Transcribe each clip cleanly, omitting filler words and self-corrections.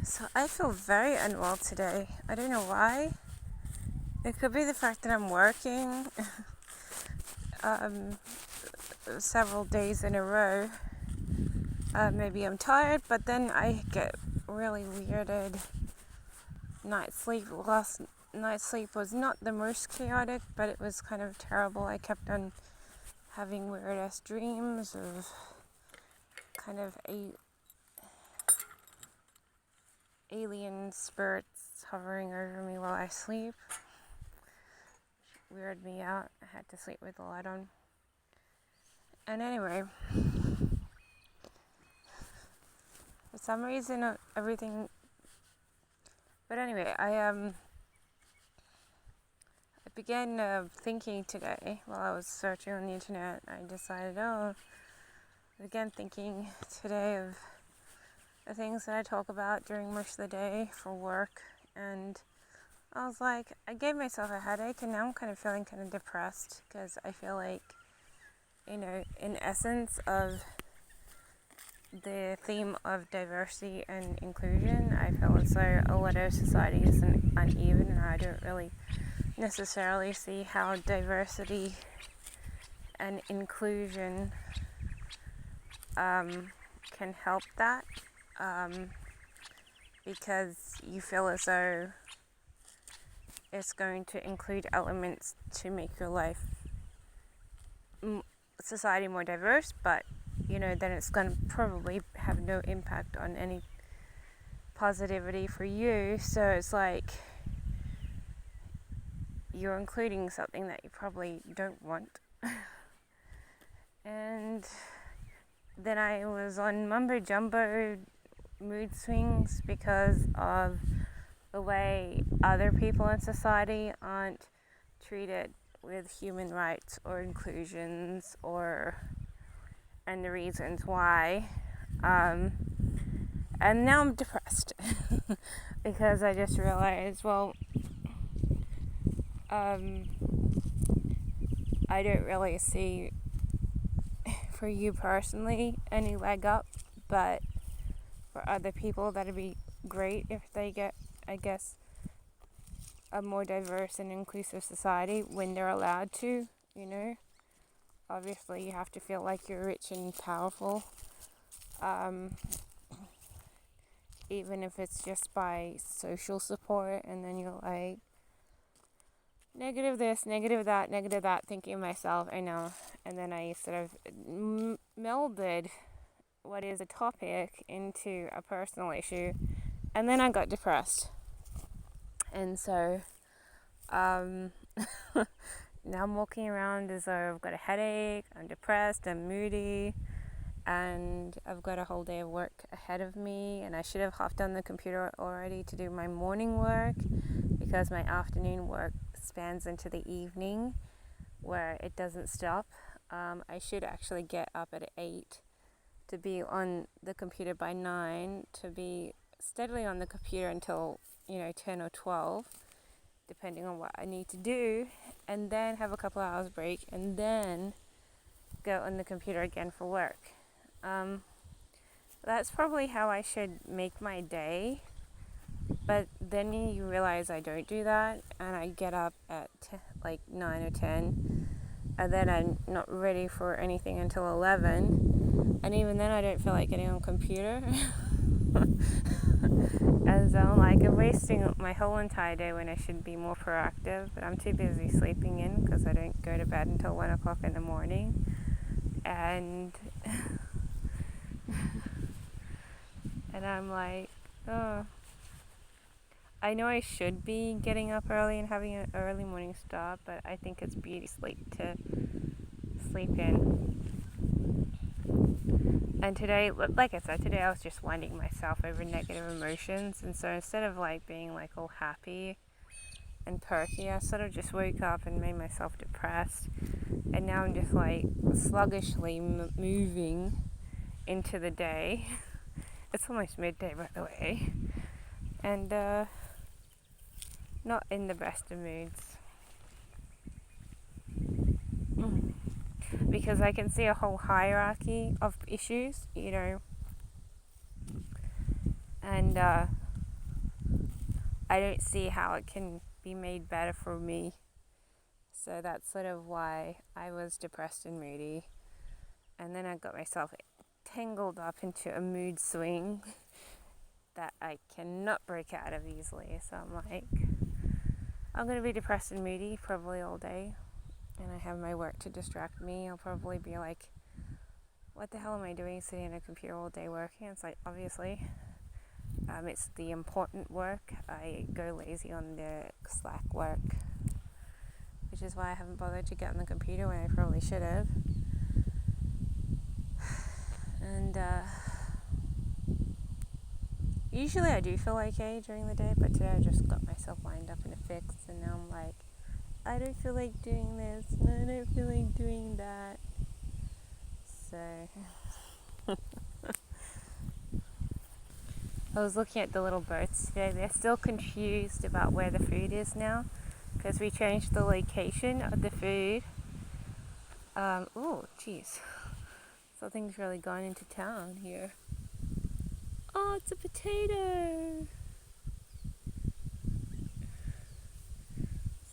So I feel very unwell today. I don't know why. It could be the fact that I'm working um, several days in a row. Maybe I'm tired, but then I get really weirded. Last night's sleep was not the most chaotic, but it was kind of terrible. I kept on having weird ass dreams of kind of alien spirits hovering over me while I sleep. Weirded me out. I had to sleep with the light on. And anyway, for some reason everything. But anyway, I began thinking today while I was searching on the internet. I decided, I began thinking today of the things that I talk about during most of the day for work, and I was like, I gave myself a headache, and now I'm kind of feeling kind of depressed because I feel like, in essence of the theme of diversity and inclusion, I feel as though a lot of society is uneven, and I don't really necessarily see how diversity and inclusion can help that, because you feel as though it's going to include elements to make your life, society more diverse, but then it's going to probably have no impact on any positivity for you. So it's like you're including something that you probably don't want. And then I was on mumbo jumbo mood swings because of the way other people in society aren't treated with human rights or inclusions, and the reasons why. And now I'm depressed because I just realized, I don't really see, for you personally, any leg up, but for other people that'd be great if they get, I guess, a more diverse and inclusive society when they're allowed to. Obviously you have to feel like you're rich and powerful, even if it's just by social support, and then you're like, negative this, negative that, thinking of myself, I know. And then I sort of melded what is a topic into a personal issue, and then I got depressed. And so now I'm walking around as though I've got a headache, I'm depressed, I'm moody, and I've got a whole day of work ahead of me, and I should have hopped on the computer already to do my morning work, because my afternoon work spans into the evening where it doesn't stop. I should actually get up at 8 to be on the computer by 9, to be steadily on the computer until 10 or 12, depending on what I need to do, and then have a couple hours break, and then go on the computer again for work. That's probably how I should make my day, but then you realize I don't do that, and I get up at 9 or 10, and then I'm not ready for anything until 11, and even then I don't feel like getting on computer. And so I'm wasting my whole entire day when I should be more proactive, but I'm too busy sleeping in because I don't go to bed until 1 o'clock in the morning. And I'm like, I know I should be getting up early and having an early morning start, but I think it's beauty sleep to sleep in. And today, like I said, today I was just winding myself over negative emotions, and so instead of being all happy and perky, I sort of just woke up and made myself depressed, and now I'm just sluggishly moving into the day. It's almost midday, by the way, and not in the best of moods. Because I can see a whole hierarchy of issues, and I don't see how it can be made better for me. So that's sort of why I was depressed and moody. And then I got myself tangled up into a mood swing that I cannot break out of easily. So I'm like, I'm going to be depressed and moody probably all day. And I have my work to distract me. I'll probably be like, what the hell am I doing sitting at a computer all day working? It's like, obviously, it's the important work. I go lazy on the Slack work, which is why I haven't bothered to get on the computer when I probably should have. And usually I do feel okay during the day, but today I just got myself lined up in a fix, and now I'm like, I don't feel like doing this, and I don't feel like doing that. So I was looking at the little birds today. They're still confused about where the food is now, because we changed the location of the food. Oh, jeez. Something's really gone into town here. Oh, it's a potato.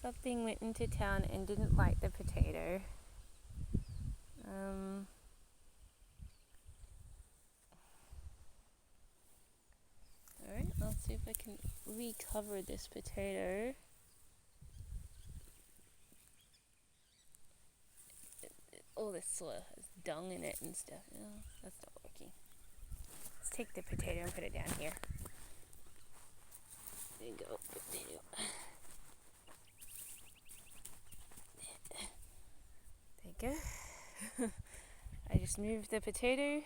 Something went into town and didn't like the potato. Alright, I'll see if I can recover this potato. All this soil has dung in it and stuff. No, that's not working. Let's take the potato and put it down here. There you go, potato. There you go. I just moved the potato.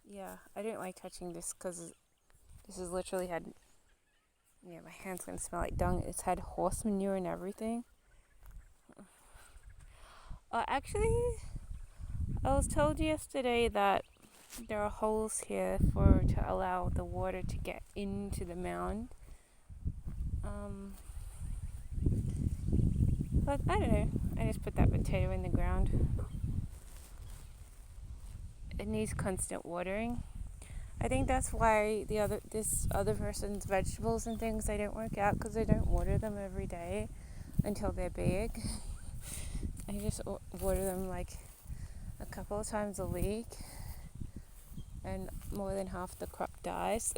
Yeah, I don't like touching this because this has literally had, yeah, my hand's gonna smell like dung. It's had horse manure and everything. Actually, I was told yesterday that there are holes here to allow the water to get into the mound. But I don't know. I just put that potato in the ground. It needs constant watering. I think that's why this other person's vegetables and things, they don't work out, because I don't water them every day until they're big. I just water them like a couple of times a week, and more than half the crop dies.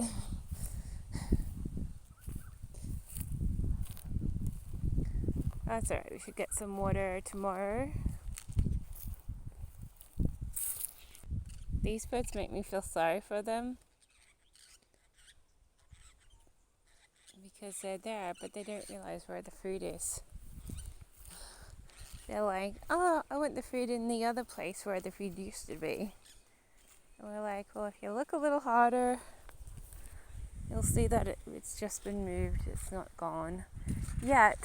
That's alright, we should get some water tomorrow. These birds make me feel sorry for them, because they're there, but they don't realize where the food is. They're like, oh, I want the food in the other place where the food used to be. And we're like, well, if you look a little harder, you'll see that it's just been moved, it's not gone. Yet,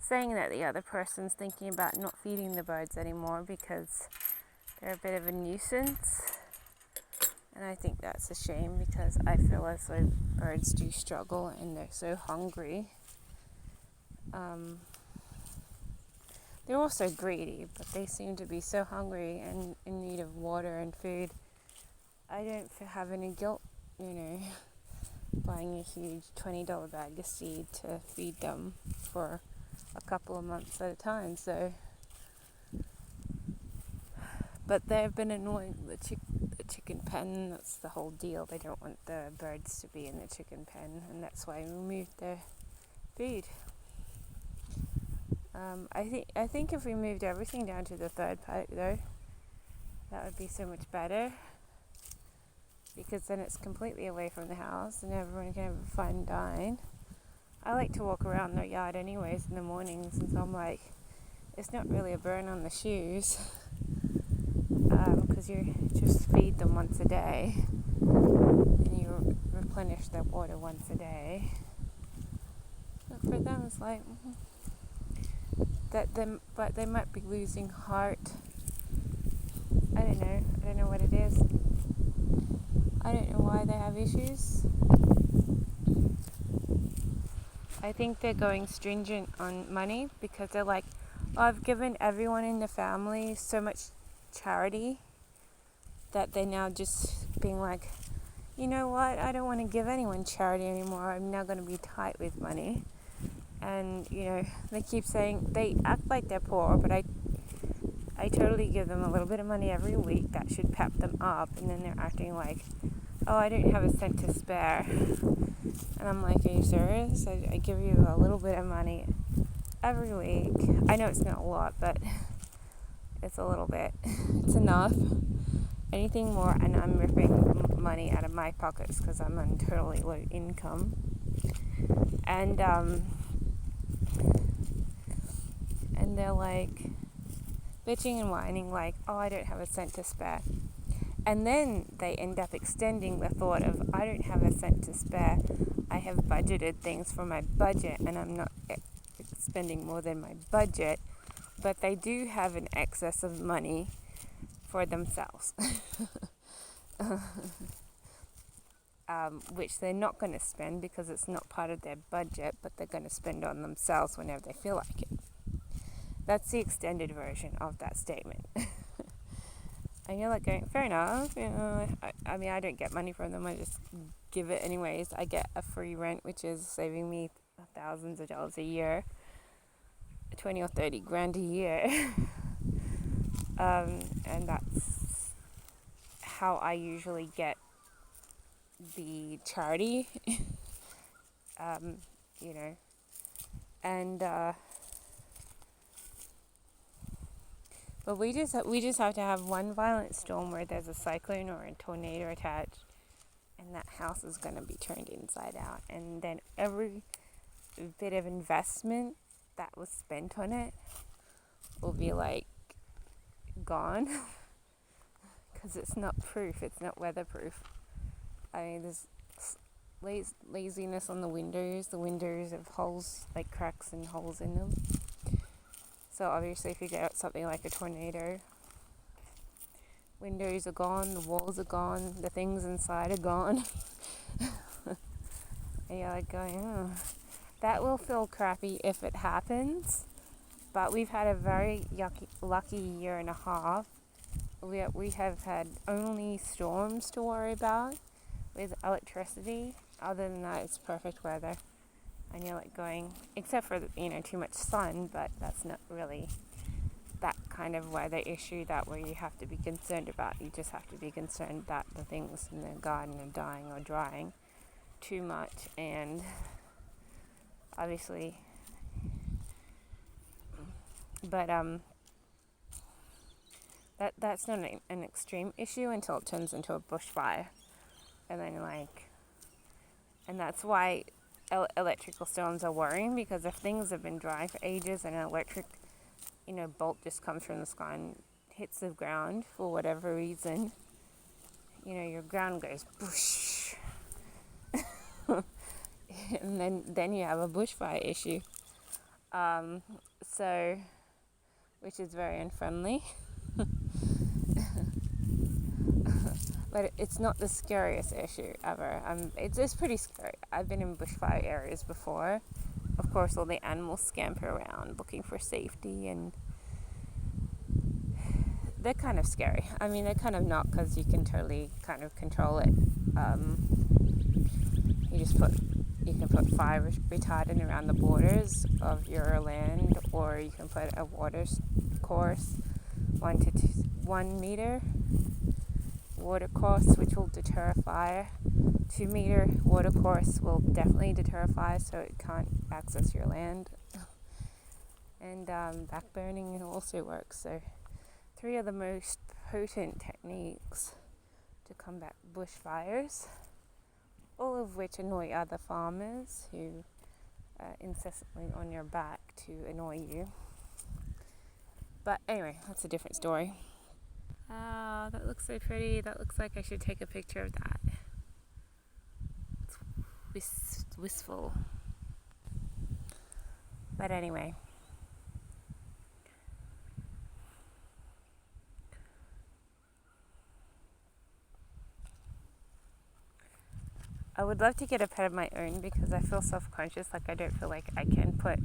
saying that the other person's thinking about not feeding the birds anymore because they're a bit of a nuisance. And I think that's a shame, because I feel as though birds do struggle and they're so hungry. They're also greedy, but they seem to be so hungry and in need of water and food. I don't have any guilt, buying a huge $20 bag of seed to feed them for a couple of months at a time. So, but they've been annoying the chicken pen. That's the whole deal. They don't want the birds to be in the chicken pen, and that's why we moved their food. I think if we moved everything down to the third paddock, though, that would be so much better, because then it's completely away from the house and everyone can have a fun dine. I like to walk around the yard anyways in the mornings, and so I'm like, it's not really a burn on the shoes, because you just feed them once a day and you replenish their water once a day. But for them, it's like but they might be losing heart. I don't know what it is. I don't know why they have issues. I think they're going stringent on money, because they're like, oh, I've given everyone in the family so much charity that they're now just being like, you know what, I don't want to give anyone charity anymore. I'm now going to be tight with money. And, they keep saying, they act like they're poor, but I totally give them a little bit of money every week. That should pep them up. And then they're acting like, oh, I don't have a cent to spare. And I'm like, are you serious? I give you a little bit of money every week. I know it's not a lot, but it's a little bit. It's enough. Anything more, and I'm ripping money out of my pockets because I'm on totally low income. And they're like bitching and whining like, oh, I don't have a cent to spare. And then they end up extending the thought of, I don't have a cent to spare. I have budgeted things for my budget and I'm not spending more than my budget. But they do have an excess of money for themselves. Which they're not going to spend because it's not part of their budget, but they're going to spend on themselves whenever they feel like it. That's the extended version of that statement. And you're like going, fair enough. I mean, I don't get money from them. I just give it anyways. I get a free rent, which is saving me thousands of dollars a year, 20 or 30 grand a year. And that's how I usually get the charity. And but we just have to have one violent storm where there's a cyclone or a tornado attached, and that house is going to be turned inside out, and then every bit of investment that was spent on it will be like gone because it's not proof, it's not weatherproof. I mean, there's laziness on the windows have holes, like cracks and holes in them. So obviously if you get something like a tornado, windows are gone, the walls are gone, the things inside are gone. And you're like going, oh, that will feel crappy if it happens. But we've had a very lucky year and a half. We have had only storms to worry about with electricity. Other than that, it's perfect weather. And you're like going, except for, too much sun, but that's not really that kind of weather issue that where you have to be concerned about. You just have to be concerned that the things in the garden are dying or drying too much. And obviously, but that's not an extreme issue until it turns into a bushfire. And then and that's why electrical storms are worrying, because if things have been dry for ages and an electric, bolt just comes from the sky and hits the ground for whatever reason, your ground goes boosh. And then you have a bushfire issue. So, which is very unfriendly. But it's not the scariest issue ever. It's pretty scary. I've been in bushfire areas before. Of course, all the animals scamper around looking for safety, and they're kind of scary. I mean, they're kind of not, because you can totally kind of control it. You can put fire retardant around the borders of your land, or you can put a water course, 1 meter water course, which will deter fire. 2 meter water course will definitely deter fire, so it can't access your land. And backburning also works. So 3 of the most potent techniques to combat bushfires, all of which annoy other farmers who are incessantly on your back to annoy you. But anyway, that's a different story. Oh, that looks so pretty. That looks like I should take a picture of that. It's wistful. But anyway. I would love to get a pet of my own, because I feel self-conscious. Like, I don't feel like I can put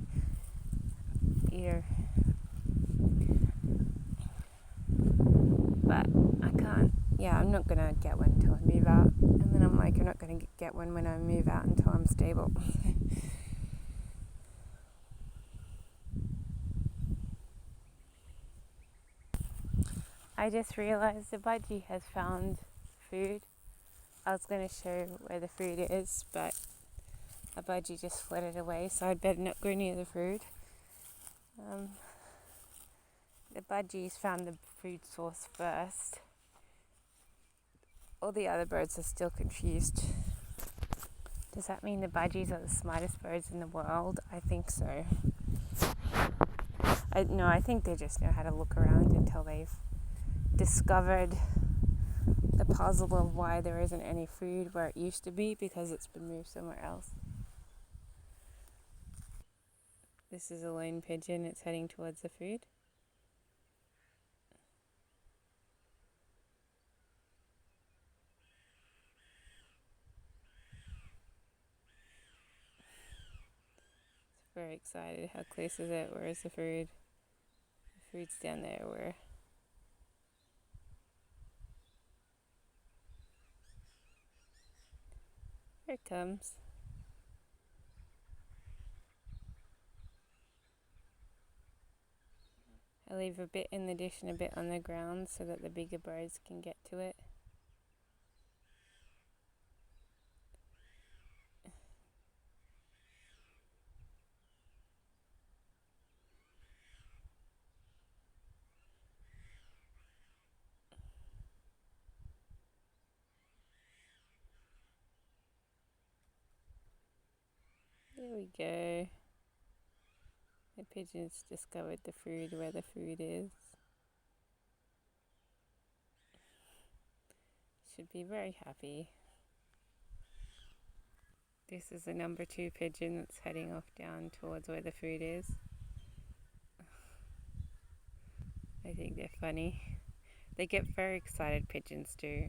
but I can't yeah, I'm not gonna get one until I move out. And then I'm like, I'm not gonna get one when I move out until I'm stable. I just realized the budgie has found food. I was gonna show where the food is, but a budgie just flitted away, so I'd better not go near the food. The budgies found the food source first. All the other birds are still confused. Does that mean the budgies are the smartest birds in the world? I think so. I think they just know how to look around until they've discovered the puzzle of why there isn't any food where it used to be because it's been moved somewhere else. This is a lone pigeon. It's heading towards the food. It's very excited. How close is it? Where is the food? The food's down there. Where? Here it comes. I leave a bit in the dish and a bit on the ground so that the bigger birds can get to it. There we go. The pigeons discovered the food where the food is. Should be very happy. This is the number 2 pigeon that's heading off down towards where the food is. I think they're funny. They get very excited, pigeons do.